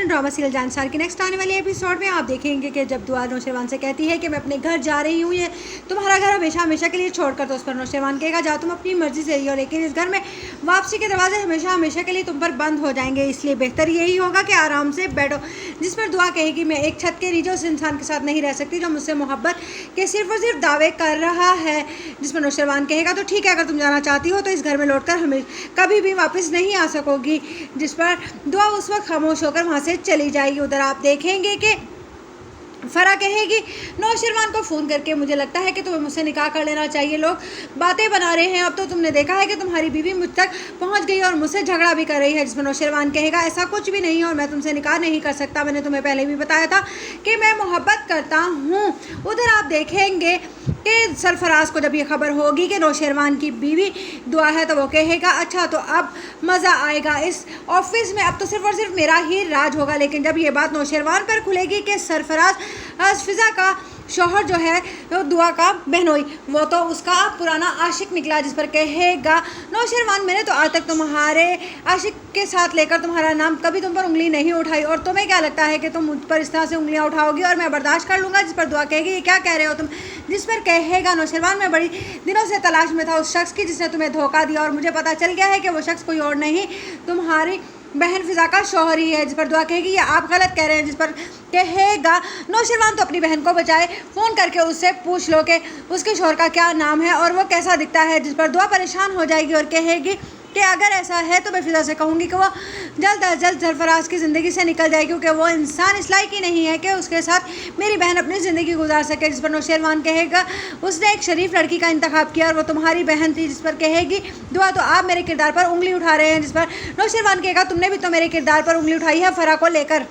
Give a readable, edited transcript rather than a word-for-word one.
International drama serial Jansar की next आने वाले एपिसोड में आप देखेंगे कि जब दुआ नौशेरवान से कहती है कि मैं अपने घर जा रही हूँ, ये तुम्हारा घर हमेशा हमेशा के लिए छोड़कर, तो उस पर नौशेरवान कहेगा जा तुम अपनी मर्जी से रही हो, लेकिन इस घर में वापसी के दरवाजे हमेशा हमेशा के लिए तुम पर बंद हो जाएंगे, इसलिए बेहतर यही होगा कि आराम से बैठो। जिस पर दुआ कहेगी मैं एक छत के नीचे उस इंसान के साथ नहीं रह सकती जो मुझसे मोहब्बत के सिर्फ और सिर्फ दावे कर रहा है। जिस पर नौशेरवान कहेगा तो ठीक है, अगर तुम जाना चाहती हो तो इस घर में लौटकर हमें कभी भी वापस नहीं आ सकोगी। जिस पर दुआ उस वक्त खामोश होकर वहाँ से चली जाएगी। उधर आप देखेंगे कि फरा कहेगी नौशेरवान को फ़ोन करके मुझे लगता है कि तुम्हें मुझसे निकाह कर लेना चाहिए, लोग बातें बना रहे हैं, अब तो तुमने देखा है कि तुम्हारी बीवी मुझ तक पहुंच गई और मुझसे झगड़ा भी कर रही है। जिसमें नौशेरवान कहेगा ऐसा कुछ भी नहीं है और मैं तुमसे निकाह नहीं कर सकता, मैंने तुम्हें पहले भी बताया था कि मैं मोहब्बत करता हूँ। उधर आप देखेंगे कि सरफराज को जब ये खबर होगी कि नौशेरवान की बीवी दुआ है तो वो कहेगा अच्छा तो अब मज़ा आएगा इस ऑफिस में, अब तो सिर्फ और सिर्फ मेरा ही राज होगा। लेकिन जब ये बात नौशेरवान पर खुलेगी कि सरफराज फिज़ा का शौहर जो है वो दुआ का बहनोई, वो तो उसका पुराना आशिक निकला। जिस पर कहेगा नौशेरवान मैंने तो आज तक तुम्हारे आशिक के साथ लेकर तुम्हारा नाम कभी तुम पर उंगली नहीं उठाई और तुम्हें क्या लगता है कि तुम मुझ पर इस तरह से उंगलियां उठाओगी और मैं बर्दाश्त कर लूँगा। जिस पर दुआ कहेगी ये क्या कह रहे हो तुम। जिस पर कहेगा नौशेरवान मैं बड़ी दिनों से तलाश में था उस शख्स की जिसने तुम्हें धोखा दिया और मुझे पता चल गया है कि वो शख्स कोई और नहीं तुम्हारी बहन फिज़ा का शौहर ही है। जिस पर दुआ कहेगी ये आप गलत कह रहे हैं। जिस पर कहेगा नौशेरवान तो अपनी बहन को बचाए, फ़ोन करके उससे पूछ लो कि उसके शौहर का क्या नाम है और वो कैसा दिखता है। जिस पर दुआ परेशान हो जाएगी और कहेगी कि अगर ऐसा है तो मैं फिज़ा से कहूँगी कि वो जल्द अज जल्द सरफराज की ज़िंदगी से निकल जाए, क्योंकि वो इंसान इस लायक ही नहीं है कि उसके साथ मेरी बहन अपनी ज़िंदगी गुजार सके। जिस पर नौशेरवान कहेगा उसने एक शरीफ लड़की का इंतखाब किया और वो तुम्हारी बहन थी। जिस पर कहेगी दुआ तो आप मेरे किरदार पर उंगली उठा रहे हैं। जिस पर नौशेरवान कहेगा तुमने भी तो मेरे किरदार पर उंगली उठाई है फरा को लेकर।